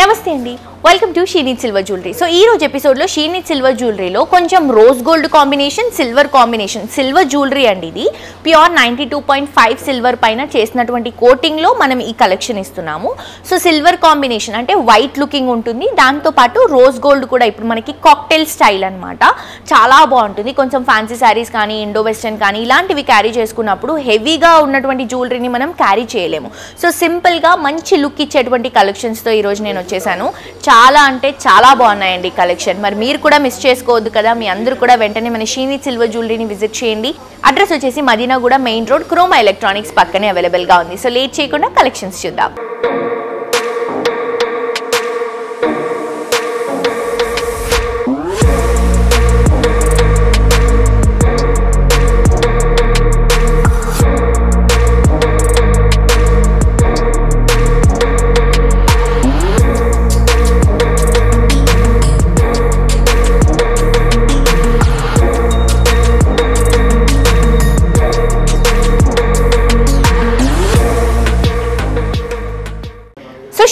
నమస్తే అండి, welcome to she needs silver jewellery. So ఈ రోజు ఎపిసోడ్లో షీ నీడ్స్ సిల్వర్ జ్యువెలరీలో కొంచెం rose gold combination, silver combination, silver jewellery అండి. ఇది ప్యూర్ 92.5 సిల్వర్ పైన చేసినటువంటి కోటింగ్లో మనం ఈ కలెక్షన్ ఇస్తున్నాము. సో సిల్వర్ కాంబినేషన్ అంటే వైట్ లుకింగ్ ఉంటుంది, దాంతోపాటు రోజ్ గోల్డ్ కూడా ఇప్పుడు మనకి కాక్టైల్ స్టైల్ అనమాట. చాలా బాగుంటుంది. కొంచెం ఫ్యాన్సీ శారీస్ కానీ, ఇండో వెస్టర్న్ కానీ ఇలాంటివి క్యారీ చేసుకున్నప్పుడు హెవీగా ఉన్నటువంటి జ్యువెలరీని మనం క్యారీ చేయలేము. సో సింపుల్గా మంచి లుక్ ఇచ్చేటువంటి కలెక్షన్స్తో ఈరోజు నేను వచ్చేసాను. చాలా అంటే చాలా బాగున్నాయండి కలెక్షన్. మరి మీరు కూడా మిస్ చేసుకోవద్దు కదా. మీ అందరూ కూడా వెంటనే మన షీ నీడ్స్ సిల్వర్ జ్యువెలరీని విజిట్ చేయండి. అడ్రస్ వచ్చేసి Madinaguda main road, Croma electronics పక్కనే అవైలబుల్గా ఉంది. సో లేట్ చేయకుండా కలెక్షన్స్ చూద్దాం.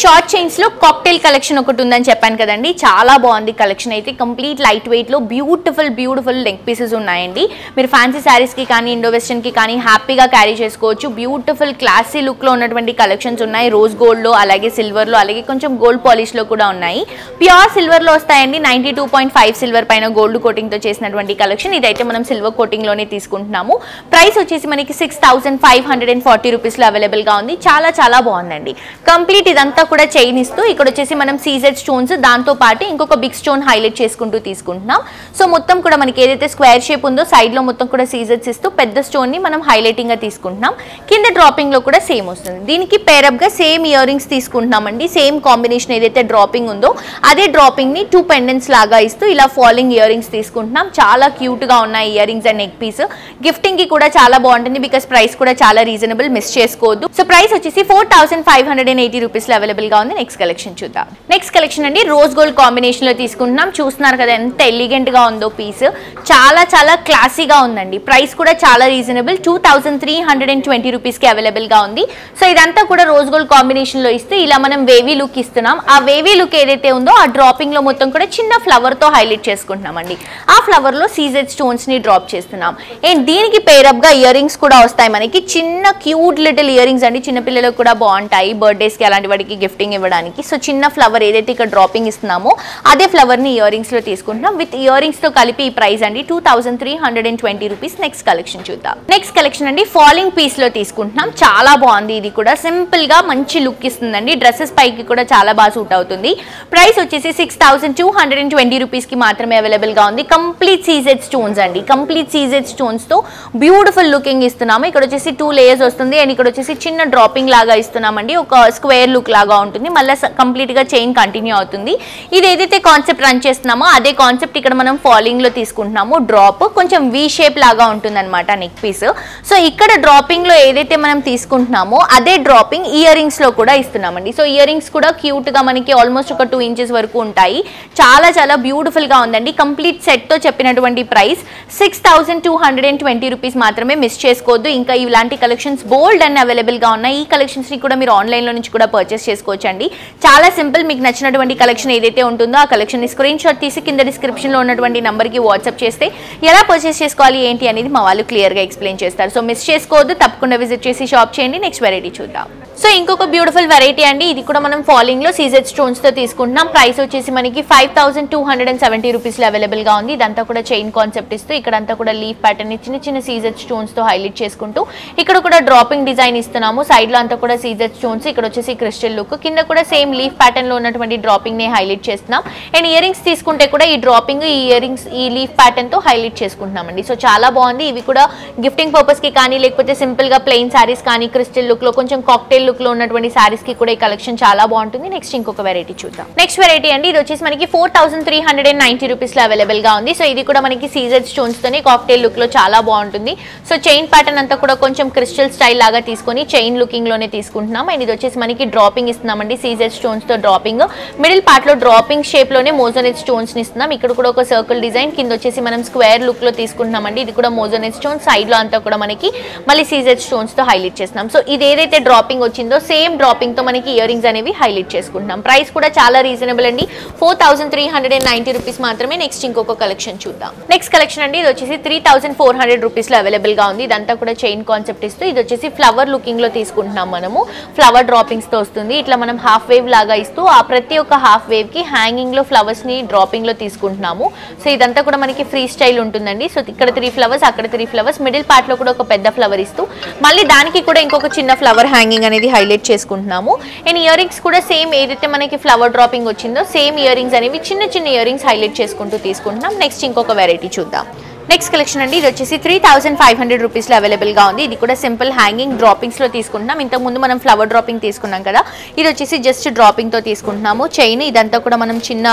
షార్ట్ చైన్స్ లో కాక్టైల్ కలెక్షన్ ఒకటి ఉందని చెప్పాను కదండి. చాలా బాగుంది కలెక్షన్ అయితే. కంప్లీట్ లైట్ వెయిట్ లో బ్యూటిఫుల్ నెక్ పీసెస్ ఉన్నాయండి. మీరు ఫ్యాన్సీ శారీస్ కి కానీ, ఇండో వెస్టర్న్ కి కానీ హ్యాపీగా క్యారీ చేసుకోవచ్చు. బ్యూటిఫుల్ క్లాసీ లుక్ లో ఉన్నటువంటి కలెక్షన్స్ ఉన్నాయి. రోజ్ గోల్డ్ లో, అలాగే సిల్వర్ లో, అలాగే కొంచెం గోల్డ్ పాలిష్ లో కూడా ఉన్నాయి. ప్యూర్ సిల్వర్ లో వస్తాయండి. 92.5 సిల్వర్ పైన గోల్డ్ కోటింగ్ తో చేసినటువంటి కలెక్షన్. ఇదైతే మనం సిల్వర్ కోటింగ్ లోనే తీసుకుంటున్నాము. ప్రైస్ వచ్చేసి మనకి 6540 రూపీస్ లో అవైలబుల్ గా ఉంది. చాలా బాగుందండి. కంప్లీట్ ఇదంతా కూడా చైన్ ఇస్తూ ఇక్కడ వచ్చేసి మనం సీజెడ్ స్టోన్స్, దాంతో పాటు ఇంకొక బిగ్ స్టోన్ హైలైట్ చేసుకుంటూ తీసుకుంటున్నాం. సో మొత్తం కూడా మనకి ఏదైతే స్క్వేర్ షేప్ ఉందో సైడ్ లో మొత్తం కూడా సీజెడ్స్ ఇస్తూ పెద్ద స్టోన్ ని మనం హైలైటింగ్ గా తీసుకుంటున్నాం. కింద డ్రాపింగ్ లో కూడా సేమ్ వస్తుంది. దీనికి పేరప్ గా సేమ్ ఇయర్ రింగ్స్ తీసుకుంటున్నామండి. సేమ్ కాంబినేషన్ ఏదైతే డ్రాపింగ్ ఉందో అదే డ్రాపింగ్ ని 2 పెండెంట్స్ లాగా ఇస్తూ ఇలా ఫాలింగ్ ఇయర్ రింగ్స్ తీసుకుంటున్నాం. చాలా క్యూట్ గా ఉన్నాయి earrings and neck piece. Gifting కి కూడా చాలా బాగుంటుంది, బికాస్ ప్రైస్ కూడా చాలా రీజనబుల్, మిస్ చేసుకోవద్దు. సో ప్రైస్ వచ్చేసి 4580 రూపీస్ లో అవైలబుల్ గా ఉంది. నెక్స్ట్ కలెక్షన్ చూద్దాం. నెక్స్ట్ కలెక్షన్ అండి రోజ్ గోల్డ్ కాంబినేషన్ లో తీసుకుంటున్నాం. చూస్తున్నారు కదా ఎంత ఎలిగెంట్ గా ఉందో పీస్. చాలా క్లాసీగా ఉందండి. ప్రైస్ కూడా చాలా రీజనబుల్, 2320 రూపీస్ కి అవైలబుల్ గా ఉంది. సో ఇదంతా కూడా రోజ్ గోల్డ్ కాంబినేషన్ లో ఇస్తే ఇలా మనం వేవీ లుక్ ఇస్తున్నాం. ఆ వేవీ లుక్ ఏదైతే ఉందో ఆ డ్రాపింగ్ లో మొత్తం కూడా చిన్న ఫ్లవర్ తో హైలైట్ చేసుకుంటున్నాం అండి. ఆ ఫ్లవర్ లో సీజెడ్ స్టోన్స్ ని డ్రాప్ చేస్తున్నాం. అండ్ దీనికి పేరప్ గా ఇయర్ రింగ్స్ కూడా వస్తాయి మనకి. చిన్న క్యూట్ లిటిల్ ఇయర్ రింగ్స్ అండి. చిన్న పిల్లలకు కూడా బాగుంటాయి, బర్త్డేస్ కి అలాంటి వాటికి గిఫ్టింగ్ ఇవ్వడానికి. సో చిన్న ఫ్లవర్ ఏదైతే ఇక్కడ డ్రాపింగ్ ఇస్తున్నామో అదే ఫ్లవర్ ని ఇయర్ రింగ్స్ లో తీసుకుంటున్నాం. విత్ ఇయర్ రింగ్స్ తో కలిపి ఈ ప్రైస్ అండి 2320 రూపీస్. నెక్స్ట్ కలెక్షన్ చూద్దాం. నెక్స్ట్ కలెక్షన్ అండి ఫాలింగ్ పీస్ లో తీసుకుంటున్నాం. చాలా బాగుంది. ఇది కూడా సింపుల్ గా మంచి లుక్ ఇస్తుందండి. డ్రెస్సెస్ పైకి కూడా చాలా బాగా సూట్ అవుతుంది. ప్రైస్ వచ్చేసి 6220 రూపీస్ కి మాత్రమే అవైలబుల్ గా ఉంది. కంప్లీట్ సీజెడ్ స్టోన్స్ అండి. కంప్లీట్ సీజెడ్ స్టోన్స్ తో బ్యూటిఫుల్ లుకింగ్ ఇస్తున్నాము. ఇక్కడ వచ్చేసి 2 లేయర్స్ వస్తుంది. అండ్ ఇక్కడ వచ్చేసి చిన్న డ్రాపింగ్ లాగా ఇస్తున్నామండి. ఒక స్క్వేర్ లుక్ లాగా ఉంటుంది. మళ్ళీ కంప్లీట్ గా చైన్ కంటిన్యూ అవుతుంది. ఇది ఏదైతే కాన్సెప్ట్ రన్ చేస్తున్నామో అదే కాన్సెప్ట్ ఇక్కడ మనం ఫాలింగ్ లో తీసుకుంటున్నాము. డ్రాప్ కొంచెం వి షేప్ లాగా ఉంటుంది అనమాట నెక్ పీస్. సో ఇక్కడ డ్రాపింగ్ లో ఏదైతే మనం తీసుకుంటున్నామో అదే డ్రాపింగ్ ఇయర్ రింగ్స్ లో కూడా ఇస్తున్నామండి. సో ఇయర్ రింగ్స్ కూడా క్యూట్ గా మనకి ఆల్మోస్ట్ ఒక 2 ఇంచెస్ వరకు ఉంటాయి. చాలా బ్యూటిఫుల్ గా ఉందండి. కంప్లీట్ సెట్ తో చెప్పినటువంటి ప్రైస్ 6220 రూపీస్ మాత్రమే, మిస్ చేసుకోవద్దు. ఇంకా ఇలాంటి కలెక్షన్స్ బోల్డ్ అండ్ అవైలబుల్ గా ఉన్నాయి. ఈ కలెక్షన్స్ ని కూడా మీరు ఆన్లైన్ లో నుంచి కూడా పర్చేస్ చేసుకోవచ్చు అండి. చాలా సింపుల్. మీకు నచ్చినటువంటి కలెక్షన్ ఏదైతే ఉంటుందో ఆ కలెక్షన్ ని స్క్రీన్ షాట్ తీసి కింద డిస్క్రిప్షన్ లో ఉన్నటువంటి నంబర్ కి వాట్సాప్ చేస్తే ఎలా పర్చేస్ చేసుకోవాలి ఏంటి అనేది మా వాళ్ళు క్లియర్ గా ఎక్స్ప్లెయిన్ చేస్తారు. సో మిస్ చేసుకోవద్దు, తప్పకుండా విజిట్ చేసి షాప్ చేయండి. నెక్స్ట్ వెరైటీ చూద్దాం. సో ఇంకొక బ్యూటిఫుల్ వెరైటీ అండి. ఇది కూడా మనం ఫాలింగ్ లో సీజెడ్ స్టోన్స్ తో తీసుకుంటున్నాం. ప్రైస్ వచ్చేసి మనకి 5270 రూపీస్ లో అవైలబుల్ గా ఉంది. ఇదంతా కూడా చైన్ కాన్సెప్ట్ ఇస్తూ ఇక్కడంతా కూడా లీఫ్ ప్యాటర్న్ ని చిన్న సీజెడ్ స్టోన్స్ తో హైలైట్ చేసుకుంటూ ఇక్కడ కూడా డ్రాపింగ్ డిజైన్ ఇస్తున్నాము. సైడ్ లో అంతా కూడా సీజెడ్ స్టోన్స్, ఇక్కడ వచ్చేసి క్రిస్టల్ లుక్, కింద కూడా సేమ్ లీఫ్ ప్యాటర్న్ లో ఉన్నటువంటి డ్రాపింగ్ ని హైలైట్ చేస్తున్నాం. అండ్ ఇయర్ రింగ్స్ తీసుకుంటే కూడా ఈ డ్రాపింగ్, ఈ ఇయర్ రింగ్స్ ఈ లీఫ్ ప్యాటర్న్ తో హైలైట్ చేసుకుంటున్నామండి. సో చాలా బాగుంది. ఇవి కూడా గిఫ్టింగ్ పర్పస్ కి కానీ, లేకపోతే సింపుల్ గా ప్లెయిన్ సారీస్ కానీ, క్రిస్టల్ లుక్ లో కొంచెం కాక్టైల్ లుక్ లో ఉన్నటువంటి సారీస్ కి కూడా ఈ కలెక్షన్ చాలా బాగుంటుంది. నెక్స్ట్ ఇంకొక వెరైటీ చూద్దాం. నెక్స్ట్ వెరైటీ అండి. ఇది వచ్చేసి మనకి 4390 రూపీస్ లో అవైలబుల్ గా ఉంది. సో ఇది కూడా మనకి సీజెడ్ స్టోన్స్ తోని కాక్టైల్ లుక్ లో చాలా బాగుంటుంది. సో చైన్ ప్యాటర్న్ అంతా కూడా కొంచెం క్రిస్టల్ స్టైల్ లాగా తీసుకొని చైన్ లుకింగ్ లోనే తీసుకుంటున్నాం. అండ్ ఇది వచ్చేసి మనకి డ్రాపింగ్ ఇస్తున్నామండి. సీజెడ్ స్టోన్స్ తో డ్రాపింగ్, మిడిల్ పార్ట్ లో డ్రాపింగ్ షేప్ లోనే మోజోనైట్ స్టోన్స్ ని ఇస్తున్నాం. ఇక్కడ కూడా ఒక సర్కిల్ డిజైన్, కింద వచ్చేసి మనం స్క్వేర్ లుక్ లో తీసుకుంటున్నామండి. ఇది కూడా మోజోనైట్ స్టోన్స్, సైడ్ లో అంతా కూడా మనకి మళ్ళీ సీజెడ్ స్టోన్స్ తో హైలైట్ చేస్తున్నాం. సో ఇది ఏదైతే డ్రాపింగ్ వచ్చిందో సేమ్ డ్రాపింగ్ తో మనకి ఇయర్ రింగ్స్ అనేవి హైలైట్ చేసుకుంటున్నాం. ప్రైస్ కూడా చాలా రీజనబుల్ అండి, 4390 రూపీస్ మాత్రమే. నెక్స్ట్ ఇంకొక కలెక్షన్ చూద్దాం. నెక్స్ట్ కలెక్షన్ అండి, ఇది వచ్చేసి 3400 రూపీస్ లో అవైలబుల్ గా ఉంది. ఇదంతా కూడా చైన్ కాన్సెప్ట్ ఇస్తూ ఇది వచ్చేసి ఫ్లవర్ లుకింగ్ లో తీసుకుంటున్నాం. మనము ఫ్లవర్ డ్రాపింగ్స్ తో వస్తుంది. ఇట్లా మనం హాఫ్ వేవ్ లాగా ఇస్తూ ఆ ప్రతి ఒక్క హాఫ్ వేవ్ కి హ్యాంగింగ్ లో ఫ్లవర్స్ ని డ్రాపింగ్ లో తీసుకుంటున్నాము. సో ఇదంతా కూడా మనకి ఫ్రీ స్టైల్ ఉంటుందండి. సో ఇక్కడ 3 ఫ్లవర్స్, అక్కడ 3 ఫ్లవర్స్, మిడిల్ పార్ట్ లో కూడా ఒక పెద్ద ఫ్లవర్ ఇస్తూ మళ్ళీ దానికి కూడా ఇంకొక చిన్న ఫ్లవర్ హ్యాంగింగ్ అనేది హైలైట్ చేసుకుంటున్నాము. అండ్ ఇయర్ రింగ్స్ కూడా సేమ్ ఏదైతే మనకి ఫ్లవర్ డ్రాపింగ్ వచ్చిందో సేమ్ ఇయర్ రింగ్స్ అనేవి చిన్న చిన్న ఇయర్ రింగ్స్ హైలైట్ చేసుకుంటూ తీసుకుంటున్నాం. నెక్స్ట్ ఇంకొక వెరైటీ చూద్దాం. నెక్స్ట్ కలెక్షన్ అండి, ఇది వచ్చేసి 3500 రూపీస్ లో అవైలబుల్ గా ఉంది. ఇది కూడా సింపుల్ హ్యాంగింగ్ డ్రాపింగ్స్ లో తీసుకుంటున్నాం. ఇంతకు ముందు మనం ఫ్లవర్ డ్రాపింగ్ తీసుకున్నాం కదా, ఇది వచ్చేసి జస్ట్ డ్రాపింగ్ తో తీసుకుంటున్నాము. చైన్ ఇదంతా కూడా మనం చిన్న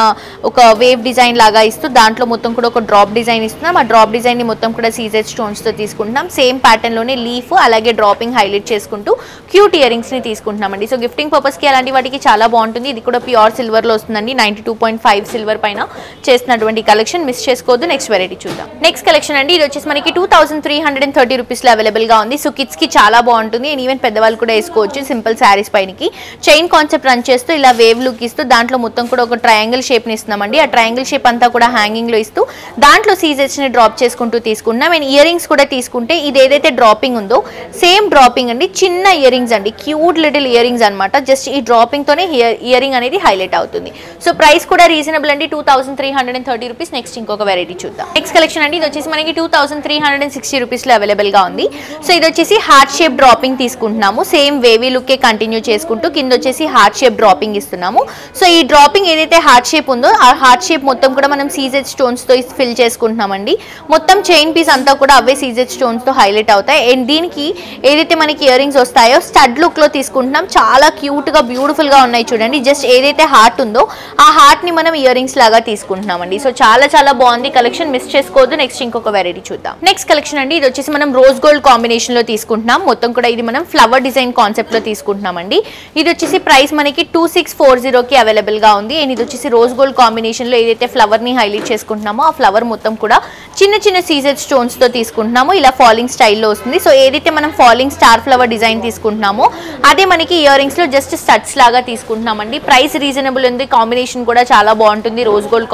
ఒక వేవ్ డిజైన్ లాగా ఇస్తూ దాంట్లో మొత్తం కూడా ఒక డ్రాప్ డిజైన్ ఇస్తున్నాం. ఆ డ్రాప్ డిజైన్ ని మొత్తం కూడా సీజెడ్ స్టోన్స్ తో తీసుకుంటున్నాం. సేమ్ ప్యాటర్న్ లోనే లీఫ్ అలాగే డ్రాపింగ్ హైలైట్ చేసుకుంటూ క్యూట్ ఇయర్ రింగ్స్ ని తీసుకుంటున్నామండి. సో గిఫ్టింగ్ పర్పస్ కి అలాంటి వాటికి చాలా బాగుంటుంది. ఇది కూడా ప్యూర్ సిల్వర్ లో వస్తుందండి, 92.5 సిల్వర్ పైన చేస్తున్నటువంటి కలెక్షన్. మిస్ చేసుకోవద్దు. నెక్స్ట్ వెరైటీ చూద్దాం. నెక్స్ట్ కలెక్షన్ అండి, ఇది వచ్చేసి మనకి 2330 రూపీస్ లో అవైలబుల్ గా ఉంది. సో కిడ్స్ కి చాలా బాగుంటుంది. అండ్ ఈవెన్ పెద్దవాళ్ళు కూడా వేసుకోవచ్చు. సింపుల్ శారీస్ పైనకి చైన్ కాన్సెప్ట్ రన్ చేస్తూ ఇలా వేవ్ లుక్ ఇస్తూ దాంట్లో మొత్తం కూడా ఒక ట్రయాంగిల్ షేప్ ని ఇస్తున్నామండి. ఆ ట్రయాంగిల్ షేప్ అంతా కూడా హ్యాంగింగ్ లో ఇస్తూ దాంట్లో సీజెస్ ని డ్రాప్ చేసుకుంటూ తీసుకున్నాం. అండ్ ఇయర్ రింగ్స్ కూడా తీసుకుంటే ఇది ఏదైతే డ్రాపింగ్ ఉందో సేమ్ డ్రాపింగ్ అండి, చిన్న ఇయర్ రింగ్స్ అండి, క్యూట్ లిటిల్ ఇయర్ రింగ్స్ అనమాట. జస్ట్ ఈ డ్రాపింగ్ తోనే ఇయర్ రింగ్ అనేది హైలైట్ అవుతుంది. సో ప్రైస్ కూడా రీజనబుల్ అండి, 2330 రూపీస్. నెక్స్ట్ ఇంకొక వెరైటీ చూద్దాం. నెక్స్ట్ కలెక్షన్ అండి, ఇది వచ్చేసి మనకి 2360 రూపీస్ లో అవైలబుల్ గా ఉంది. సో ఇది వచ్చేసి హార్ట్ షేప్ డ్రాపింగ్ తీసుకుంటున్నాము. సేమ్ వేవీ లుక్ కంటిన్యూ చేసుకుంటూ కింద వచ్చేసి హార్ట్ షేప్ డ్రాపింగ్ ఇస్తున్నాము. సో ఈ డ్రాపింగ్ ఏదైతే హార్ట్ షేప్ ఉందో ఆ హార్ట్ షేప్ మొత్తం కూడా మనం సీజెడ్ స్టోన్స్ తో ఫిల్ చేసుకుంటున్నామండి. మొత్తం చైన్ పీస్ అంతా కూడా అవే సీజెడ్ స్టోన్స్ తో హైలైట్ అవుతాయి. అండ్ దీనికి ఏదైతే మనకి ఇయర్ రింగ్స్ వస్తాయో స్టడ్ లుక్ లో తీసుకుంటున్నాం. చాలా క్యూట్ గా బ్యూటిఫుల్ గా ఉన్నాయి చూడండి. జస్ట్ ఏదైతే హార్ట్ ఉందో ఆ హార్ట్ ని మనం ఇయర్ రింగ్స్ లాగా తీసుకుంటున్నామండి. సో చాలా చాలా బాగుంది కలెక్షన్, మిస్ చేసుకోవద్దు. నెక్స్ట్ ఇంకొక వెరైటీ చూద్దాం. నెక్స్ట్ కలెక్షన్ అండి, ఇది వచ్చేసి మనం రోజ్ గోల్డ్ కాంబినేషన్ లో తీసుకుంటున్నాం. మొత్తం కూడా ఇది మనం ఫ్లవర్ డిజైన్ కాన్సెప్ట్ లో తీసుకుంటున్నామండి. ఇది వచ్చేసి ప్రైస్ మనకి 2640 కి అవైలబుల్ గా ఉంది. అండ్ ఇది వచ్చేసి రోజ్ గోల్డ్ కాంబినేషన్ లో ఏదైతే ఫ్లవర్ ని హైలైట్ చేసుకుంటున్నామో ఆ ఫ్లవర్ మొత్తం కూడా చిన్న చిన్న సీజెడ్ స్టోన్స్ తో తీసుకుంటున్నాము. ఇలా ఫాలింగ్ స్టైల్లో వస్తుంది. సో ఏదైతే మనం ఫాలింగ్ స్టార్ ఫ్లవర్ డిజైన్ తీసుకుంటున్నామో అదే మనకి ఇయర్ రింగ్స్ లో జస్ట్ స్టడ్స్ లాగా తీసుకుంటున్నామండి. ప్రైస్ రీజనబుల్ ఉంది. కాంబినేషన్ కూడా చాలా బాగుంటుంది. రోజ్ గోల్డ్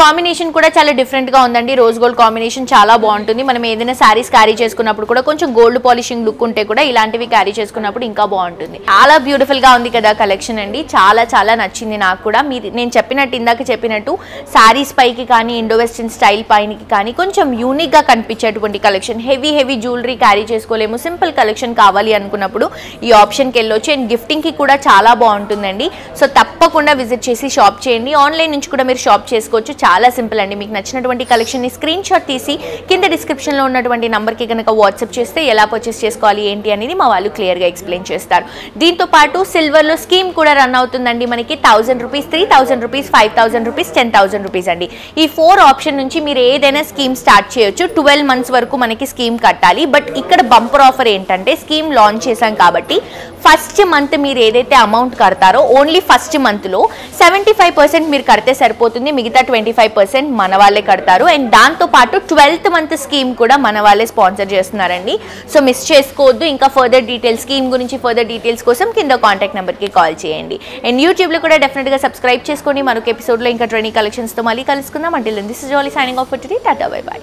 కాంబినేషన్ కూడా చాలా డిఫరెంట్ గా ఉందండి. రోజ్ గోల్డ్ కాంబినేషన్ చాలా బాగుంటుంది. మనం ఏదైనా సారీస్ క్యారీ చేసుకున్నప్పుడు కూడా కొంచెం గోల్డ్ పాలిషింగ్ లుక్ ఉంటే కూడా ఇలాంటివి క్యారీ చేసుకున్నప్పుడు ఇంకా బాగుంటుంది. చాలా బ్యూటిఫుల్ గా ఉంది కదా కలెక్షన్ అండి, చాలా చాలా నచ్చింది నాకు కూడా. నేను చెప్పినట్టు ఇందాక చెప్పినట్టు సారీస్ పైకి కానీ ఇండో వెస్టర్న్ స్టైల్ పైకి కానీ కొంచెం యూనిక్ గా కనిపించేటువంటి కలెక్షన్. హెవీ జ్యువెలరీ క్యారీ చేసుకోలేము, సింపుల్ కలెక్షన్ కావాలి అనుకున్నప్పుడు ఈ ఆప్షన్ కి వెళ్ళొచ్చు. అండ్ గిఫ్టింగ్ కి కూడా చాలా బాగుంటుందండి. సో తప్పకుండా విజిట్ చేసి షాప్ చేయండి. ఆన్లైన్ నుంచి కూడా మీరు షాప్ చేసుకోవచ్చు. చాలా సింపుల్ అండి. మీకు నచ్చినటువంటి కలెక్షన్ ని స్క్రీన్ షాట్ తీసి కింద డిస్క్రిప్షన్ లో ఉన్నటువంటి నంబర్ కి కనుక వాట్సాప్ చేస్తే ఎలా పర్చేస్ చేసుకోవాలి ఏంటి అనేది మా వాళ్ళు క్లియర్ గా ఎక్స్ప్లెయిన్ చేస్తారు. దీంతో పాటు సిల్వర్ లో స్కీమ్ కూడా రన్ అవుతుందండి. మనకి 1000 రూపీస్, 3000 రూపీస్, 5000 రూపీస్, 10,000 రూపీస్ అండి. ఈ 4 ఆప్షన్ నుంచి మీరు ఏదైనా స్కీమ్ స్టార్ట్ చేయొచ్చు. 12 మంత్స్ వరకు మనకి స్కీమ్ కట్టాలి. బట్ ఇక్కడ బంపర్ ఆఫర్ ఏంటంటే స్కీమ్ లాంచ్ చేశాం కాబట్టి ఫస్ట్ మంత్ మీరు ఏదైతే అమౌంట్ కడతారో ఓన్లీ ఫస్ట్ మంత్ లో 75% మీరు కడితే సరిపోతుంది. మిగతా 25% మన వాళ్ళే కడతారు. అండ్ దాంతో పాటు 12th మంత్ స్కీమ్ కూడా మన వాళ్ళే స్పాన్సర్ చేస్తున్నారండి. సో మిస్ చేసుకోవద్దు. ఇంకా ఫర్దర్ డీటెయిల్స్ స్కీమ్ గురించి ఫర్దర్ డీటెయిల్స్ కోసం కింద కాంటాక్ట్ నెంబర్ కి కాల్ చేయండి. అండ్ యూట్యూబ్ లో కూడా డెఫినెట్ గా సబ్స్క్రైబ్ చేసుకోండి. మరొక ఎపిసోడ్ లో ఇంకా ట్రెండింగ్ కలెక్షన్స్ తో మళ్ళీ కలుసుకుందాం. Until then this is Jolly signing off for today. Tata bye by.